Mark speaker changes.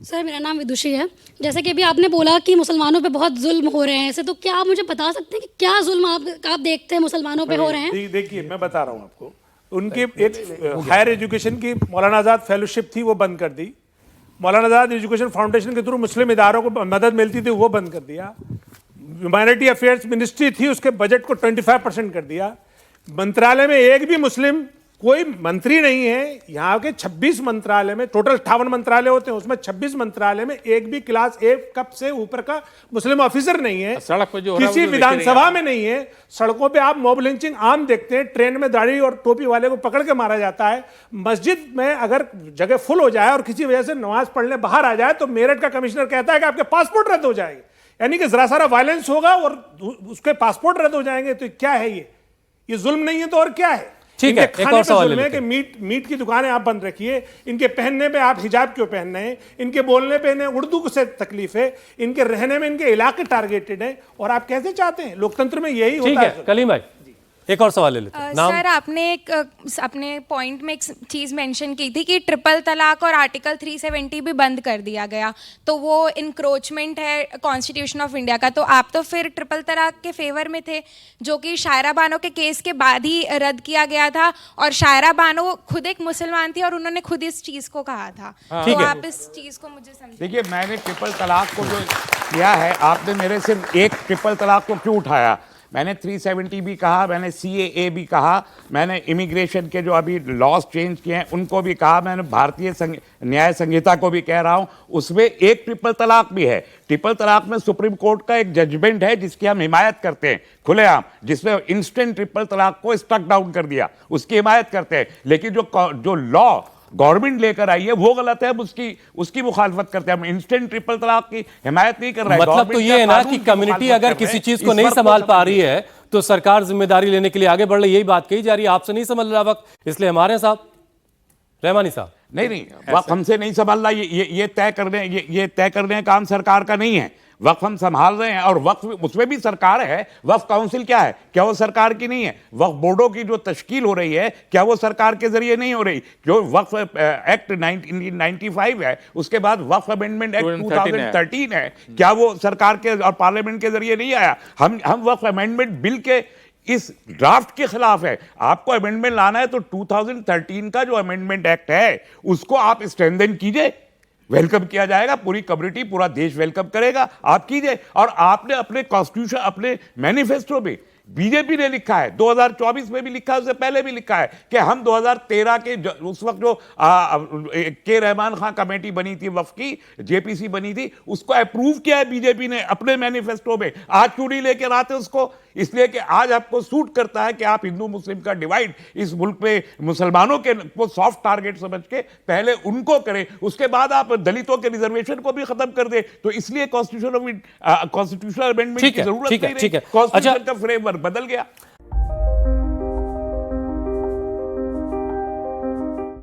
Speaker 1: Sir मेरा नाम विदुषी है। जैसे कि अभी आपने बोला कि मुसलमानों पे बहुत जुल्म हो रहे हैं, ऐसे तो क्या आप मुझे बता सकते हैं कि क्या जुल्म आप देखते हैं मुसलमानों पे हो रहे हैं?
Speaker 2: देखिए मैं बता रहा हूँ आपको, उनकी एक हायर एजुकेशन की मौलाना आज़ाद फेलोशिप थी, वो बंद कर दी। मौलाना आज़ाद एजुकेशन फाउंडेशन के थ्रू मुस्लिम इदारों को मदद मिलती थी, वो बंद कर दिया। ह्यूमैनिटी अफेयर्स मिनिस्ट्री थी, उसके बजट को 25% कर दिया। मंत्रालय में एक भी मुस्लिम कोई मंत्री नहीं है। यहाँ के 26 मंत्रालय में, टोटल 58 मंत्रालय होते हैं, उसमें 26 मंत्रालय में एक भी क्लास ए कप से ऊपर का मुस्लिम ऑफिसर नहीं है।
Speaker 3: सड़क पे जो
Speaker 2: किसी विधानसभा में नहीं है। सड़कों पे आप मॉब लिंचिंग आम देखते हैं, ट्रेन में दाढ़ी और टोपी वाले को पकड़ के मारा जाता है। मस्जिद में अगर जगह फुल हो जाए और किसी वजह से नमाज पढ़ने बाहर आ जाए तो मेरठ का कमिश्नर कहता है कि आपके पासपोर्ट रद्द हो जाएंगे। यानी कि जरा सारा वायलेंस होगा और उसके पासपोर्ट रद्द हो जाएंगे। तो क्या है ये जुल्म नहीं है तो और क्या है?
Speaker 4: ठीक है, एक और सवाल
Speaker 2: है कि मीट की दुकानें आप बंद रखिए, इनके पहनने पे आप हिजाब क्यों पहन रहे हैं, इनके बोलने पे इन्हें उर्दू से तकलीफ है, इनके रहने में इनके इलाके टारगेटेड हैं, और आप कैसे चाहते हैं? लोकतंत्र में यही होता है।
Speaker 4: ठीक है कलीम भाई, एक और सवाल ले लेते हैं। नाम?
Speaker 5: सर आपने अपने पॉइंट में एक चीज़ मेंशन की थी कि ट्रिपल तलाक और आर्टिकल 370 भी बंद कर दिया गया, तो वो इंक्रोचमेंट है कॉन्स्टिट्यूशन ऑफ इंडिया का। तो आप तो फिर ट्रिपल तलाक के फेवर में थे, जो कि शायरा बानो के केस के बाद ही रद्द किया गया था, और शायरा बानो खुद एक मुसलमान थी और उन्होंने खुद इस चीज़ को कहा था। तो आप इस चीज़ को मुझे समझिए।
Speaker 3: देखिए, मैंने ट्रिपल तलाक को जो किया है, आपने मेरे सिर्फ एक ट्रिपल तलाक को क्यों उठाया? मैंने 370 भी कहा, मैंने CAA भी कहा, मैंने इमिग्रेशन के जो अभी लॉज चेंज किए हैं उनको भी कहा, मैंने भारतीय न्याय संहिता को भी कह रहा हूं, उसमें एक ट्रिपल तलाक भी है। ट्रिपल तलाक में सुप्रीम कोर्ट का एक जजमेंट है जिसकी हम हिमायत करते हैं खुलेआम, जिसमें इंस्टेंट ट्रिपल तलाक को स्ट्रक डाउन कर दिया, उसकी हिमायत करते हैं। लेकिन जो लॉ गवर्नमेंट लेकर आई है वो गलत है, हम उसकी मुखालफत करते हैं। हम इंस्टेंट ट्रिपल तलाक की हिमायत नहीं कर रहे हैं।
Speaker 4: मतलब तो ये है ना कि कम्युनिटी अगर किसी चीज को नहीं संभाल पा रही है तो सरकार जिम्मेदारी लेने के लिए आगे बढ़ रही, यही बात कही जा रही है। आपसे नहीं संभल रहा वक्त, इसलिए हमारे साहब रहमानी साहब
Speaker 3: नहीं वक्त हमसे नहीं संभाल रहा, ये तय करने का काम सरकार का नहीं है। वक्फ हम संभाल रहे हैं, और वक्फ उसमें भी सरकार है। वक्फ काउंसिल क्या है? क्या वो सरकार की नहीं है? वक्फ बोर्डों की जो तश्कील हो रही है, क्या वो सरकार के जरिए नहीं हो रही? जो वक्फ एक्ट 1995 है, उसके बाद वक्फ अमेंडमेंट एक्ट 2013 है, क्या वो सरकार के और पार्लियामेंट के जरिए नहीं आया? हम वक्फ अमेंडमेंट बिल के इस ड्राफ्ट के खिलाफ है। आपको अमेंडमेंट लाना है तो 2013 का जो अमेंडमेंट एक्ट है उसको आप स्ट्रेंथन कीजिए, वेलकम किया जाएगा, पूरी कम्युनिटी, पूरा देश वेलकम करेगा, आप कीजिए। और आपने अपने कॉन्स्टिट्यूशन, अपने मैनिफेस्टो में, बीजेपी ने लिखा है, 2024 में भी लिखा है, उससे पहले भी लिखा है कि हम 2013 के उस वक्त जो के रहमान खान कमेटी बनी थी, वक्फ की JPC बनी थी, उसको अप्रूव किया है बीजेपी ने अपने मैनिफेस्टो में। आज क्यों नहीं लेकर आते उसको? इसलिए कि आज आपको सूट करता है कि आप हिंदू मुस्लिम का डिवाइड इस मुल्क पे मुसलमानों के को सॉफ्ट टारगेट समझ के पहले उनको करें, उसके बाद आप दलितों के रिजर्वेशन को भी खत्म कर दे। तो इसलिए कॉन्स्टिट्यूशनल अमेंडमेंट की जरूरत नहीं रही, कॉन्स्टिट्यूशन का फ्रेमवर्क बदल गया।